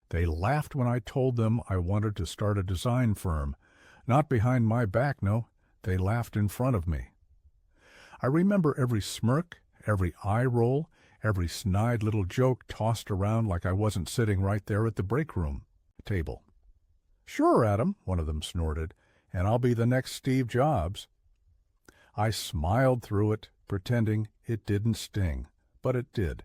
They laughed when I told them I wanted to start a design firm. Not behind my back, no. They laughed in front of me. I remember every smirk, every eye roll, every snide little joke tossed around like I wasn't sitting right there at the break room table. "Sure, Adam," one of them snorted, "and I'll be the next Steve Jobs." I smiled through it, pretending it didn't sting, but it did.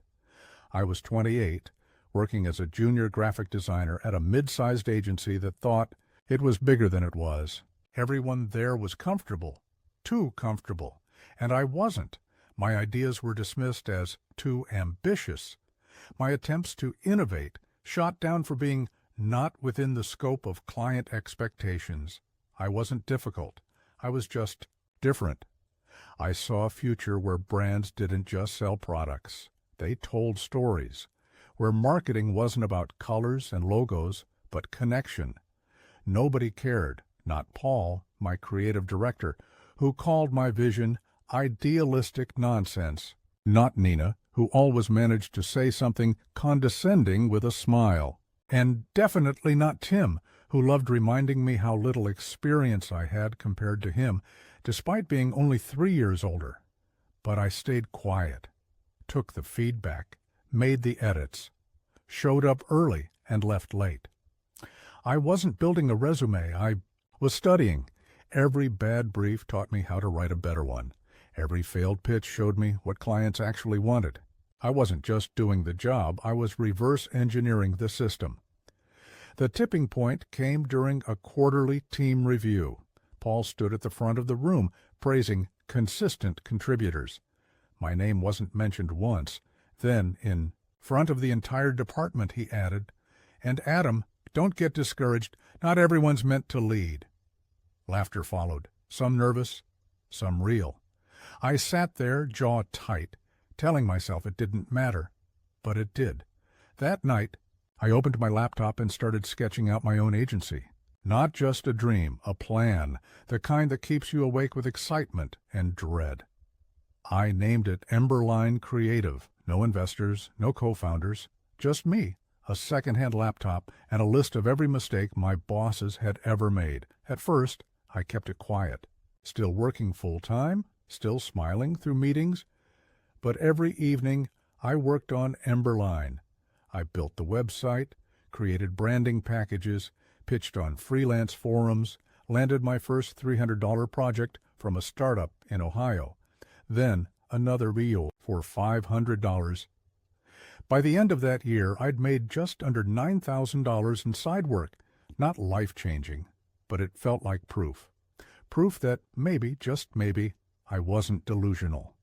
I was 28, working as a junior graphic designer at a mid-sized agency that thought it was bigger than it was. Everyone there was comfortable, too comfortable, and I wasn't. My ideas were dismissed as too ambitious. My attempts to innovate shot down for being not within the scope of client expectations. I wasn't difficult. I was just different. I saw a future where brands didn't just sell products. They told stories, where marketing wasn't about colors and logos, but connection. Nobody cared, not Paul, my creative director, who called my vision idealistic nonsense, not Nina, who always managed to say something condescending with a smile, and definitely not Tim, who loved reminding me how little experience I had compared to him, despite being only 3 years older. But I stayed quiet, took the feedback, made the edits, showed up early and left late. I wasn't building a resume, I was studying. Every bad brief taught me how to write a better one. Every failed pitch showed me what clients actually wanted. I wasn't just doing the job, I was reverse engineering the system. The tipping point came during a quarterly team review. Paul stood at the front of the room, praising consistent contributors. My name wasn't mentioned once. Then, in front of the entire department, he added, "And Adam, don't get discouraged. Not everyone's meant to lead." Laughter followed, some nervous, some real. I sat there, jaw tight, telling myself it didn't matter, but it did. That night, I opened my laptop and started sketching out my own agency. Not just a dream, a plan, the kind that keeps you awake with excitement and dread. I named it Emberline Creative. No investors, no co-founders, just me, a second-hand laptop, and a list of every mistake my bosses had ever made. At first, I kept it quiet, still working full-time, still smiling through meetings. But every evening, I worked on Emberline. I built the website, created branding packages, pitched on freelance forums, landed my first $300 project from a startup in Ohio, then another reel for $500. By the end of that year, I'd made just under $9,000 in side work. Not life-changing, but it felt like proof. Proof that maybe, just maybe, I wasn't delusional.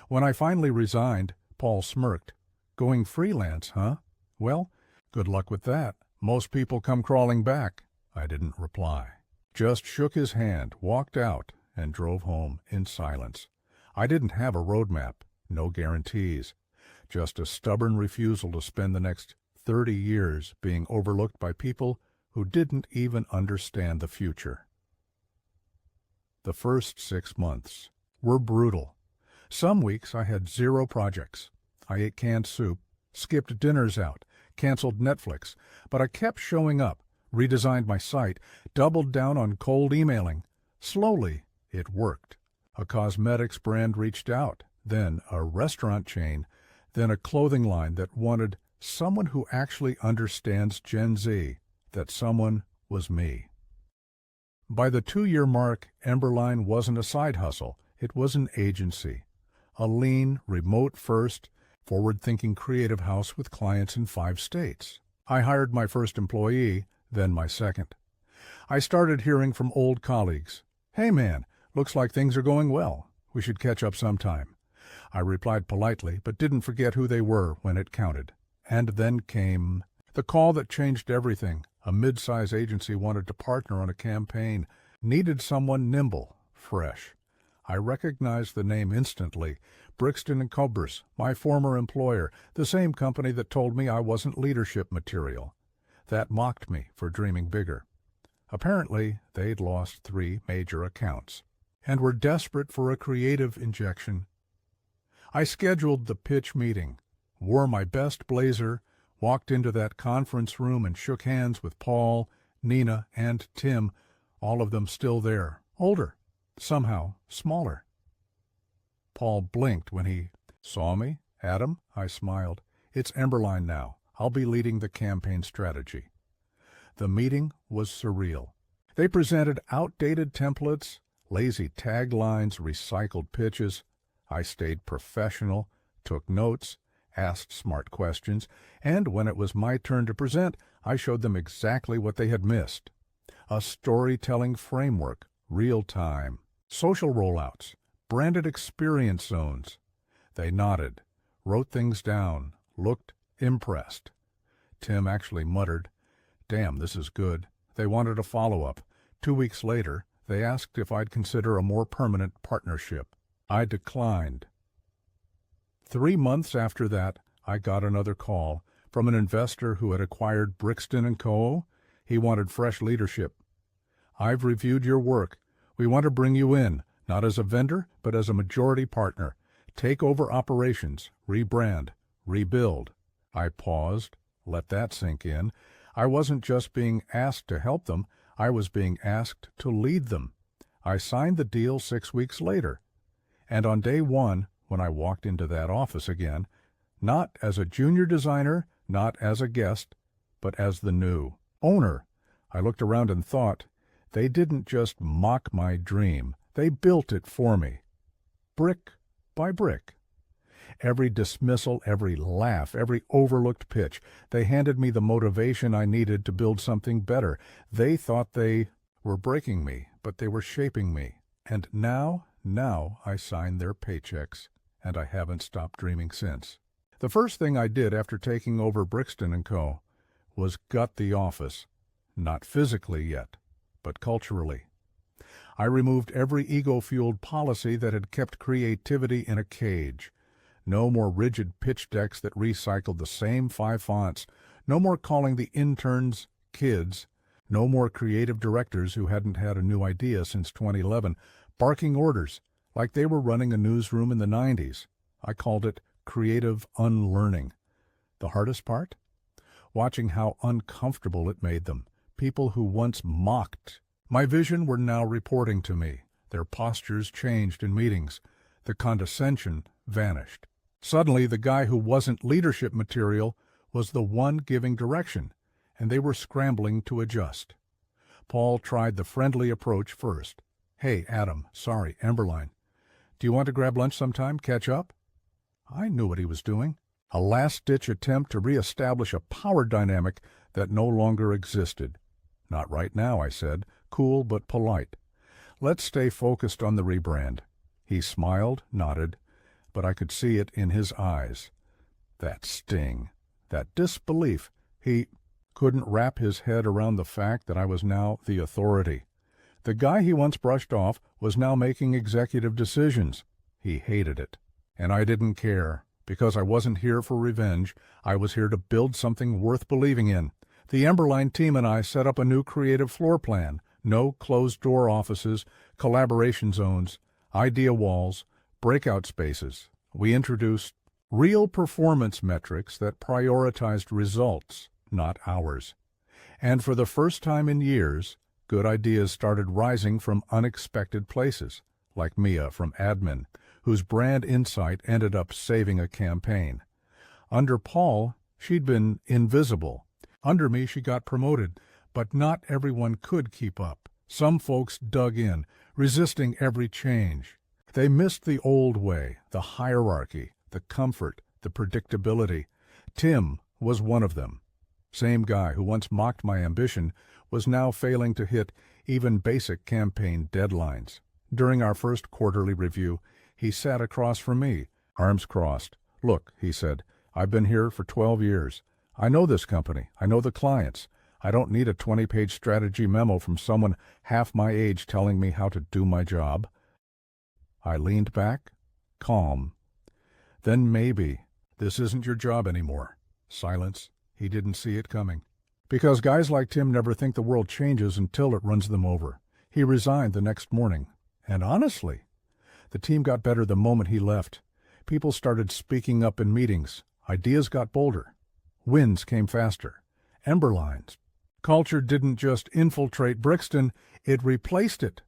When I finally resigned, Paul smirked. "Going freelance, huh? Well, good luck with that. Most people come crawling back." I didn't reply. Just shook his hand, walked out, and drove home in silence. I didn't have a roadmap, no guarantees, just a stubborn refusal to spend the next 30 years being overlooked by people who didn't even understand the future. The first 6 months were brutal. Some weeks I had 0 projects. I ate canned soup, skipped dinners out, canceled Netflix, but I kept showing up, redesigned my site, doubled down on cold emailing. Slowly, it worked. A cosmetics brand reached out, then a restaurant chain, then a clothing line that wanted someone who actually understands Gen Z. That someone was me. By the 2-year mark, Emberline wasn't a side hustle. It was an agency. A lean, remote-first, forward-thinking creative house with clients in 5 states. I hired my first employee, then my second. I started hearing from old colleagues. "Hey man, looks like things are going well. We should catch up sometime." I replied politely, but didn't forget who they were when it counted. And then came the call that changed everything. A mid-size agency wanted to partner on a campaign, needed someone nimble, fresh. I recognized the name instantly. Brixton & Cobras, my former employer, the same company that told me I wasn't leadership material. That mocked me for dreaming bigger. Apparently, they'd lost 3 major accounts and were desperate for a creative injection. I scheduled the pitch meeting, wore my best blazer, walked into that conference room and shook hands with Paul, Nina, and Tim, all of them still there, older, somehow smaller. Paul blinked when he saw me. Adam, I smiled. It's Emberline now. I'll be leading the campaign strategy. The meeting was surreal. They presented outdated templates, lazy taglines, recycled pitches. I stayed professional, took notes, asked smart questions, and when it was my turn to present, I showed them exactly what they had missed. A storytelling framework, real-time, social rollouts, branded experience zones. They nodded, wrote things down, looked impressed. Tim actually muttered, "Damn, this is good." They wanted a follow-up. 2 weeks later, they asked if I'd consider a more permanent partnership. I declined. 3 months after that, I got another call from an investor who had acquired Brixton & Co. He wanted fresh leadership. "I've reviewed your work. We want to bring you in, not as a vendor, but as a majority partner. Take over operations, rebrand, rebuild." I paused, let that sink in. I wasn't just being asked to help them, I was being asked to lead them. I signed the deal 6 weeks later. And on day one, when I walked into that office again, not as a junior designer, not as a guest, but as the new owner, I looked around and thought, they didn't just mock my dream, they built it for me, brick by brick. Every dismissal, every laugh, every overlooked pitch, they handed me the motivation I needed to build something better. They thought they were breaking me, but they were shaping me. And now I sign their paychecks, and I haven't stopped dreaming since. The first thing I did after taking over Brixton & Co. was gut the office. Not physically yet, but culturally. I removed every ego-fueled policy that had kept creativity in a cage. No more rigid pitch decks that recycled the same 5 fonts. No more calling the interns kids. No more creative directors who hadn't had a new idea since 2011, barking orders like they were running a newsroom in the 90s. I called it creative unlearning. The hardest part? Watching how uncomfortable it made them. People who once mocked my vision were now reporting to me. Their postures changed in meetings. The condescension vanished. Suddenly, the guy who wasn't leadership material was the one giving direction, and they were scrambling to adjust. Paul tried the friendly approach first. "Hey, Adam, sorry, Emberline. Do you want to grab lunch sometime, catch up?" I knew what he was doing. A last-ditch attempt to reestablish a power dynamic that no longer existed. "Not right now," I said, cool but polite. "Let's stay focused on the rebrand." He smiled, nodded, but I could see it in his eyes. That sting, that disbelief. He couldn't wrap his head around the fact that I was now the authority. The guy he once brushed off was now making executive decisions. He hated it. And I didn't care, because I wasn't here for revenge. I was here to build something worth believing in. The Emberline team and I set up a new creative floor plan. No closed-door offices, collaboration zones, idea walls, breakout spaces. We introduced real performance metrics that prioritized results, not hours. And for the first time in years, good ideas started rising from unexpected places, like Mia from admin, whose brand insight ended up saving a campaign. Under Paul, she'd been invisible. Under me, she got promoted, but not everyone could keep up. Some folks dug in, resisting every change. They missed the old way, the hierarchy, the comfort, the predictability. Tim was one of them. Same guy who once mocked my ambition was now failing to hit even basic campaign deadlines. During our first quarterly review, he sat across from me, arms crossed. "Look," he said, "I've been here for 12 years. I know this company. I know the clients. I don't need a 20-page strategy memo from someone half my age telling me how to do my job." I leaned back, calm. "Then maybe this isn't your job anymore." Silence. He didn't see it coming. Because guys like Tim never think the world changes until it runs them over. He resigned the next morning. And honestly, the team got better the moment he left. People started speaking up in meetings. Ideas got bolder. Wins came faster. Ember lines. Culture didn't just infiltrate Brixton, it replaced it.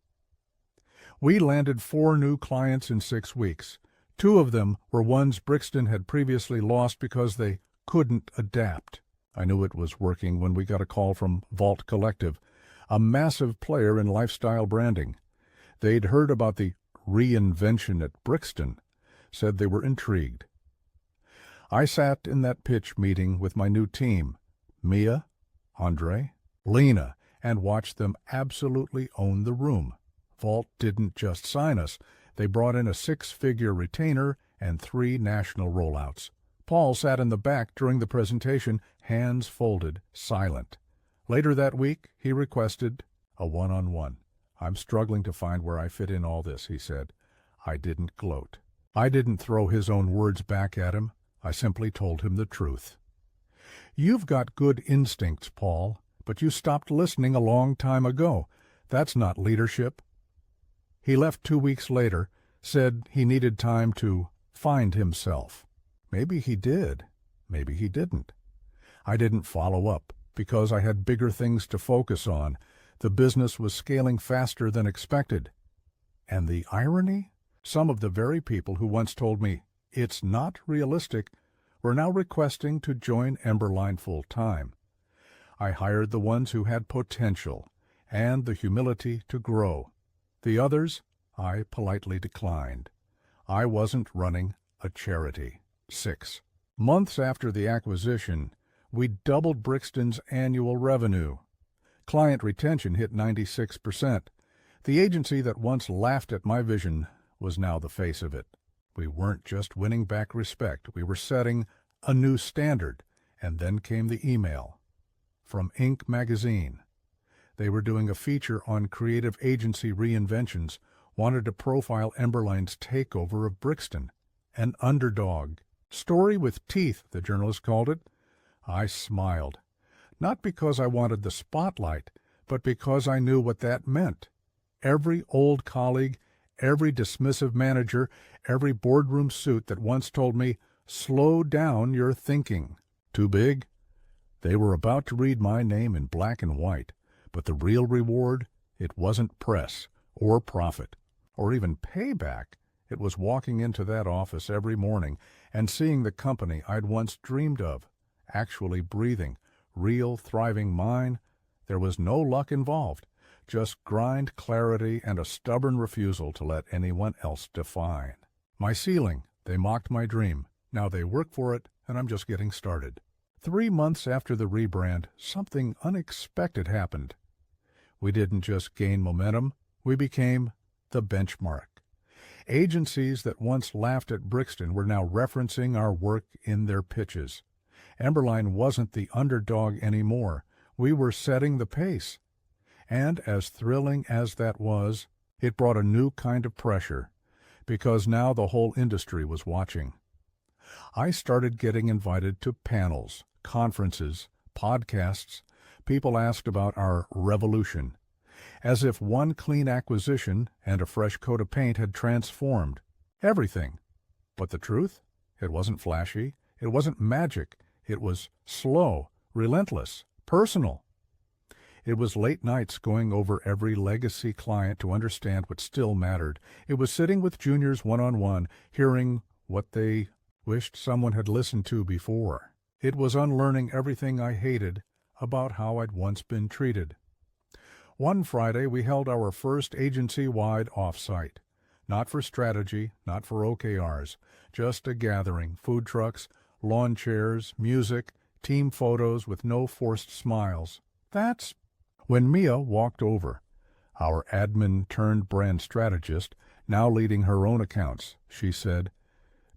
We landed 4 new clients in 6 weeks. 2 of them were ones Brixton had previously lost because they couldn't adapt. I knew it was working when we got a call from Vault Collective, a massive player in lifestyle branding. They'd heard about the reinvention at Brixton, said they were intrigued. I sat in that pitch meeting with my new team, Mia, Andre, Lena, and watched them absolutely own the room. Vault didn't just sign us. They brought in a 6-figure retainer and 3 national rollouts. Paul sat in the back during the presentation, hands folded, silent. Later that week, he requested a one-on-one. "I'm struggling to find where I fit in all this," he said. I didn't gloat. I didn't throw his own words back at him. I simply told him the truth. "You've got good instincts, Paul, but you stopped listening a long time ago. That's not leadership." He left 2 weeks later, said he needed time to find himself. Maybe he did. Maybe he didn't. I didn't follow up because I had bigger things to focus on. The business was scaling faster than expected. And the irony? Some of the very people who once told me, "It's not realistic," were now requesting to join Emberline full-time. I hired the ones who had potential and the humility to grow. The others, I politely declined. I wasn't running a charity. 6 months after the acquisition, we doubled Brixton's annual revenue. Client retention hit 96%. The agency that once laughed at my vision was now the face of it. We weren't just winning back respect, we were setting a new standard. And then came the email from Inc. magazine. They were doing a feature on creative agency reinventions, wanted to profile Emberline's takeover of Brixton. An underdog. Story with teeth, the journalist called it. I smiled. Not because I wanted the spotlight, but because I knew what that meant. Every old colleague, every dismissive manager, every boardroom suit that once told me, "Slow down your thinking." Too big? They were about to read my name in black and white, but the real reward, it wasn't press, or profit, or even payback. It was walking into that office every morning and seeing the company I'd once dreamed of, actually breathing, real, thriving mine. There was no luck involved, just grind, clarity, and a stubborn refusal to let anyone else define. My ceiling, they mocked my dream. Now they work for it, and I'm just getting started. 3 months after the rebrand, something unexpected happened. We didn't just gain momentum, we became the benchmark. Agencies that once laughed at Brixton were now referencing our work in their pitches. Emberline wasn't the underdog anymore. We were setting the pace. And as thrilling as that was, it brought a new kind of pressure, because now the whole industry was watching. I started getting invited to panels, conferences, podcasts. People asked about our revolution, as if one clean acquisition and a fresh coat of paint had transformed everything. But the truth? It wasn't flashy. It wasn't magic. It was slow, relentless, personal. It was late nights going over every legacy client to understand what still mattered. It was sitting with juniors one-on-one, hearing what they wished someone had listened to before. It was unlearning everything I hated about how I'd once been treated. One Friday, we held our first agency-wide offsite. Not for strategy, not for OKRs, just a gathering, food trucks, lawn chairs, music, team photos with no forced smiles. That's when Mia walked over, our admin-turned-brand strategist, now leading her own accounts. She said,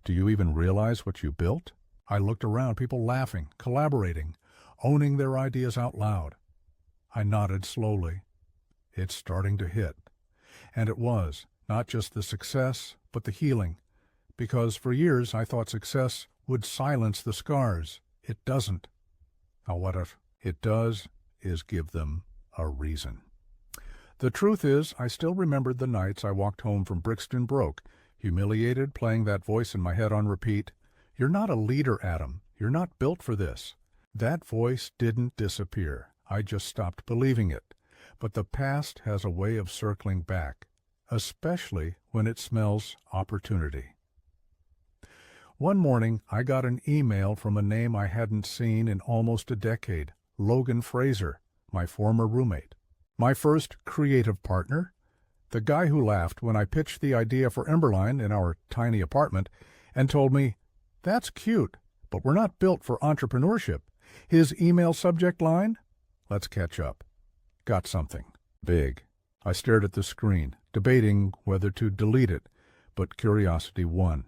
"Do you even realize what you built?" I looked around, people laughing, collaborating, owning their ideas out loud. I nodded slowly. It's starting to hit. And it was, not just the success, but the healing. Because for years I thought success would silence the scars. It doesn't. Now what if it does is give them a reason. The truth is, I still remembered the nights I walked home from Brixton broke, humiliated, playing that voice in my head on repeat. You're not a leader, Adam. You're not built for this. That voice didn't disappear. I just stopped believing it. But the past has a way of circling back, especially when it smells opportunity. One morning, I got an email from a name I hadn't seen in almost a decade, Logan Fraser, my former roommate. My first creative partner, the guy who laughed when I pitched the idea for Emberline in our tiny apartment and told me, "That's cute, but we're not built for entrepreneurship." His email subject line, "Let's catch up." Got something big. I stared at the screen, debating whether to delete it, but curiosity won.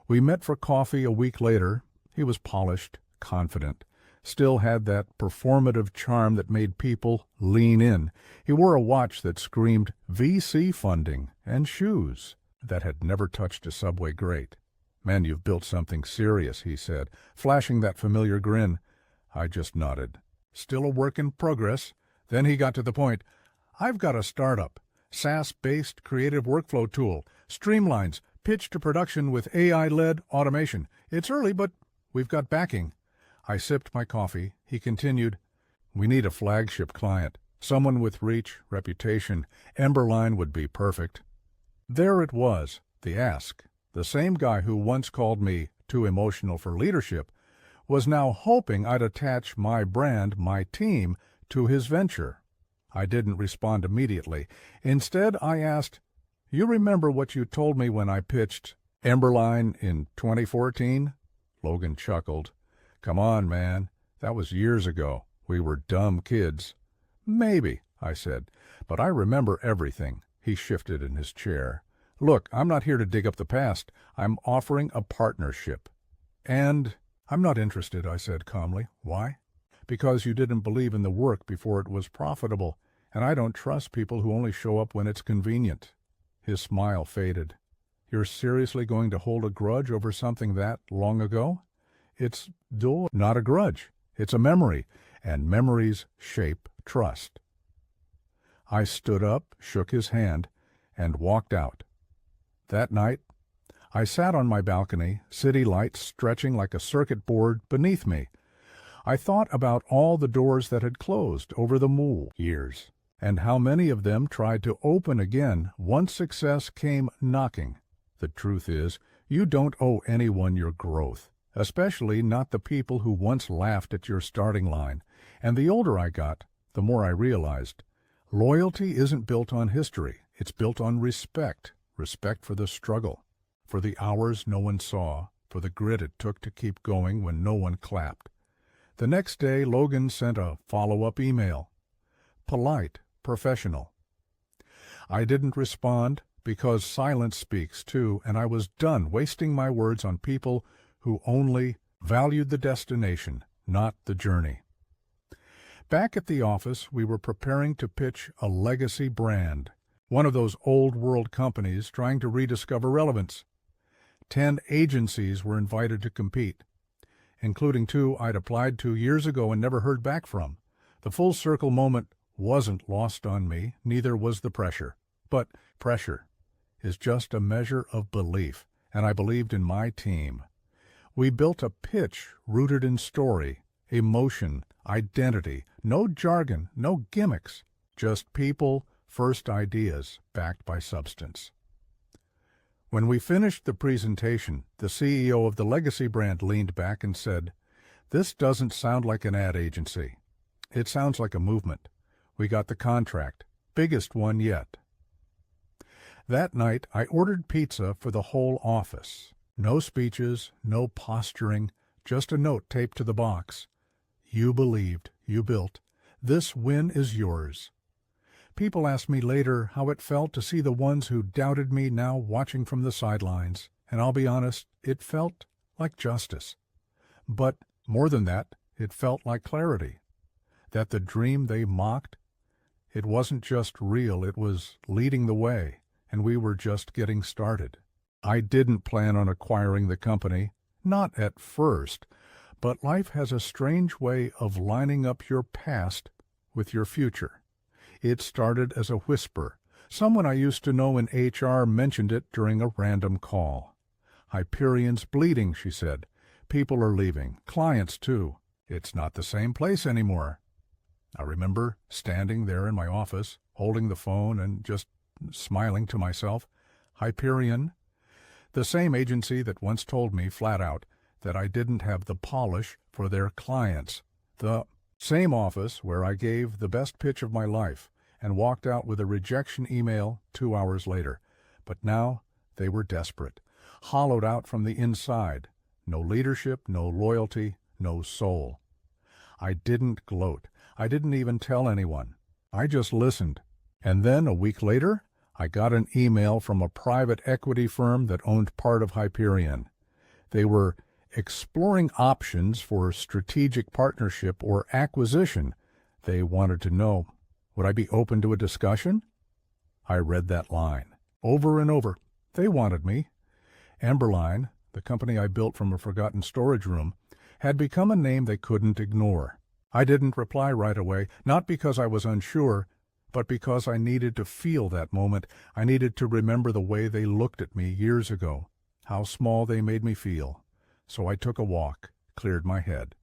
We met for coffee a week later. He was polished, confident, still had that performative charm that made people lean in. He wore a watch that screamed VC funding and shoes that had never touched a Subway grate. "Man, you've built something serious," he said, flashing that familiar grin. I just nodded. Still a work in progress. Then he got to the point. "I've got a startup, SaaS-based creative workflow tool, streamlines, pitch to production with AI-led automation. It's early, but we've got backing." I sipped my coffee. He continued, "We need a flagship client, someone with reach, reputation. Emberline would be perfect." There it was, the ask. The same guy who once called me too emotional for leadership was now hoping I'd attach my brand, my team, to his venture. I didn't respond immediately. Instead, I asked, "You remember what you told me when I pitched Emberline in 2014? Logan chuckled. "Come on, man. That was years ago. We were dumb kids." "Maybe," I said, "but I remember everything." He shifted in his chair. "Look, I'm not here to dig up the past. I'm offering a partnership." "And I'm not interested," I said calmly. "Why?" "Because you didn't believe in the work before it was profitable, and I don't trust people who only show up when it's convenient." His smile faded. "You're seriously going to hold a grudge over something that long ago?" "It's not a grudge. It's a memory, and memories shape trust." I stood up, shook his hand, and walked out. That night, I sat on my balcony, city lights stretching like a circuit board beneath me. I thought about all the doors that had closed over the years, and how many of them tried to open again once success came knocking. The truth is, you don't owe anyone your growth, especially not the people who once laughed at your starting line. And the older I got, the more I realized, loyalty isn't built on history. It's built on respect. Respect for the struggle, for the hours no one saw, for the grit it took to keep going when no one clapped. The next day, Logan sent a follow-up email. Polite, professional. I didn't respond because silence speaks too, and I was done wasting my words on people who only valued the destination, not the journey. Back at the office, we were preparing to pitch a legacy brand, one of those old-world companies trying to rediscover relevance. 10 agencies were invited to compete, including 2 I'd applied to years ago and never heard back from. The full circle moment wasn't lost on me, neither was the pressure. But pressure is just a measure of belief, and I believed in my team. We built a pitch rooted in story, emotion, identity, no jargon, no gimmicks, just people, first ideas backed by substance. When we finished the presentation, the CEO of the legacy brand leaned back and said, "This doesn't sound like an ad agency. It sounds like a movement. We got the contract, biggest one yet." That night, I ordered pizza for the whole office. No speeches, no posturing, just a note taped to the box. "You believed, you built. This win is yours." People asked me later how it felt to see the ones who doubted me now watching from the sidelines, and I'll be honest, it felt like justice. But more than that, it felt like clarity. That the dream they mocked, it wasn't just real, it was leading the way, and we were just getting started. I didn't plan on acquiring the company, not at first, but life has a strange way of lining up your past with your future. It started as a whisper. Someone I used to know in HR mentioned it during a random call. "Hyperion's bleeding," she said. "People are leaving. Clients, too. It's not the same place anymore. I remember standing there in my office, holding the phone and just smiling to myself. Hyperion, the same agency that once told me flat out that I didn't have the polish for their clients. The same office where I gave the best pitch of my life and walked out with a rejection email 2 hours later. But now they were desperate, hollowed out from the inside. No leadership, no loyalty, no soul. I didn't gloat. I didn't even tell anyone. I just listened. And then a week later, I got an email from a private equity firm that owned part of Hyperion. They were exploring options for strategic partnership or acquisition. They wanted to know, would I be open to a discussion? I read that line over and over. They wanted me. Emberline, the company I built from a forgotten storage room, had become a name they couldn't ignore. I didn't reply right away, not because I was unsure, but because I needed to feel that moment. I needed to remember the way they looked at me years ago, how small they made me feel. So I took a walk, cleared my head.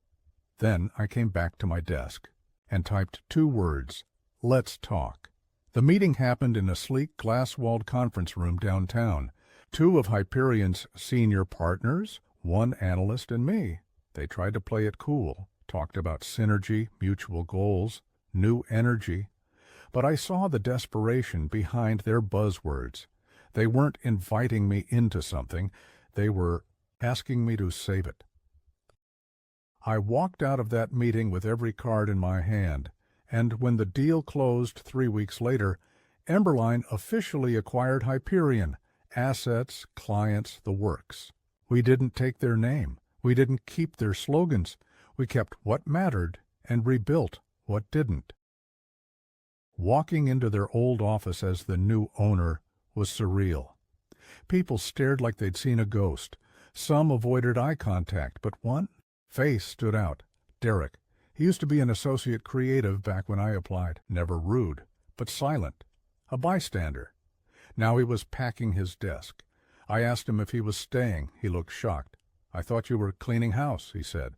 Then I came back to my desk and typed 2 words, "Let's talk." The meeting happened in a sleek glass-walled conference room downtown. 2 of Hyperion's senior partners, 1 analyst, and me. They tried to play it cool, talked about synergy, mutual goals, new energy. But I saw the desperation behind their buzzwords. They weren't inviting me into something. They were asking me to save it. I walked out of that meeting with every card in my hand, and when the deal closed 3 weeks later, Emberline officially acquired Hyperion, assets, clients, the works. We didn't take their name. We didn't keep their slogans. We kept what mattered and rebuilt what didn't. Walking into their old office as the new owner was surreal. People stared like they'd seen a ghost. Some avoided eye contact, but one face stood out. Derek. He used to be an associate creative back when I applied. Never rude, but silent. A bystander. Now he was packing his desk. I asked him if he was staying. He looked shocked. "I thought you were cleaning house," he said.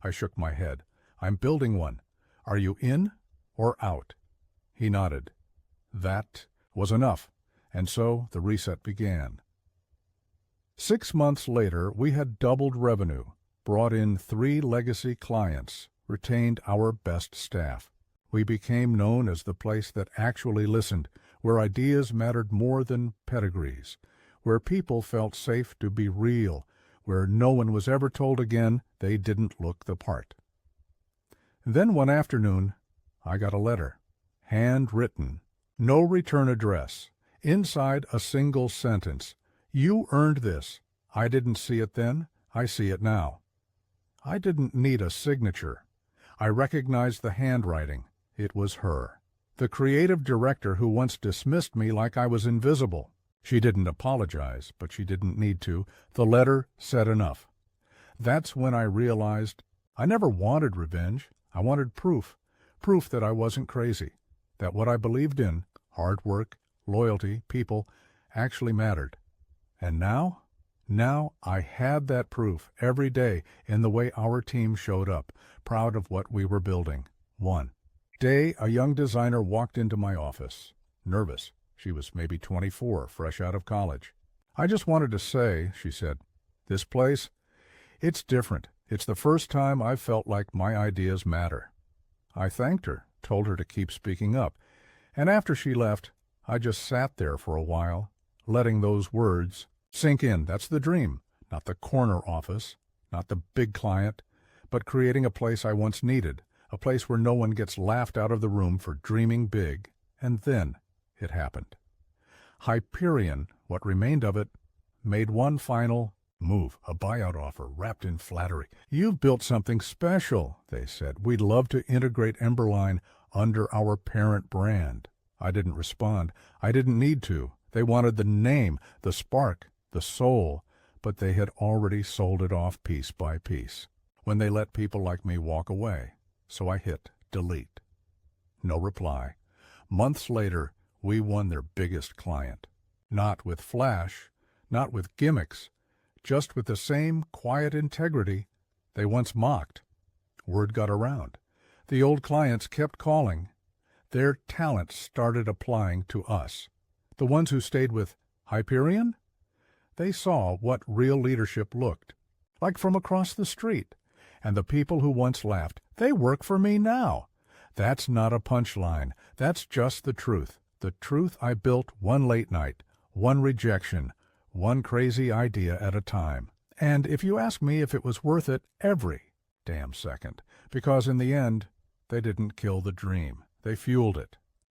I shook my head. "I'm building one. Are you in or out?" He nodded. That was enough, and so the reset began. 6 months later, we had doubled revenue, brought in 3 legacy clients, retained our best staff. We became known as the place that actually listened, where ideas mattered more than pedigrees, where people felt safe to be real, where no one was ever told again they didn't look the part. Then one afternoon, I got a letter, handwritten, no return address, inside a single sentence. "You earned this. I didn't see it then. I see it now." I didn't need a signature. I recognized the handwriting. It was her. The creative director who once dismissed me like I was invisible. She didn't apologize, but she didn't need to. The letter said enough. That's when I realized I never wanted revenge. I wanted proof. Proof that I wasn't crazy. That what I believed in, hard work, loyalty, people, actually mattered. And now I had that proof every day in the way our team showed up, proud of what we were building. One day, a young designer walked into my office, nervous. She was maybe 24, fresh out of college. "I just wanted to say," she said, "this place, it's different. It's the first time I've felt like my ideas matter." I thanked her, told her to keep speaking up, and after she left, I just sat there for a while, letting those words sink in. That's the dream, not the corner office, not the big client, but creating a place I once needed, a place where no one gets laughed out of the room for dreaming big. And then it happened. Hyperion, what remained of it, made one final move, a buyout offer wrapped in flattery. "You've built something special," they said. "We'd love to integrate Emberline under our parent brand." I didn't respond. I didn't need to. They wanted the name, the spark, the soul, but they had already sold it off piece by piece when they let people like me walk away. So I hit delete. No reply. Months later, we won their biggest client. Not with flash, not with gimmicks, just with the same quiet integrity they once mocked. Word got around. The old clients kept calling. Their talent started applying to us. The ones who stayed with Hyperion? They saw what real leadership looked like from across the street. And the people who once laughed, they work for me now. That's not a punchline. That's just the truth. The truth I built one late night, one rejection, one crazy idea at a time. And if you ask me if it was worth it, every damn second. Because in the end, they didn't kill the dream. They fueled it.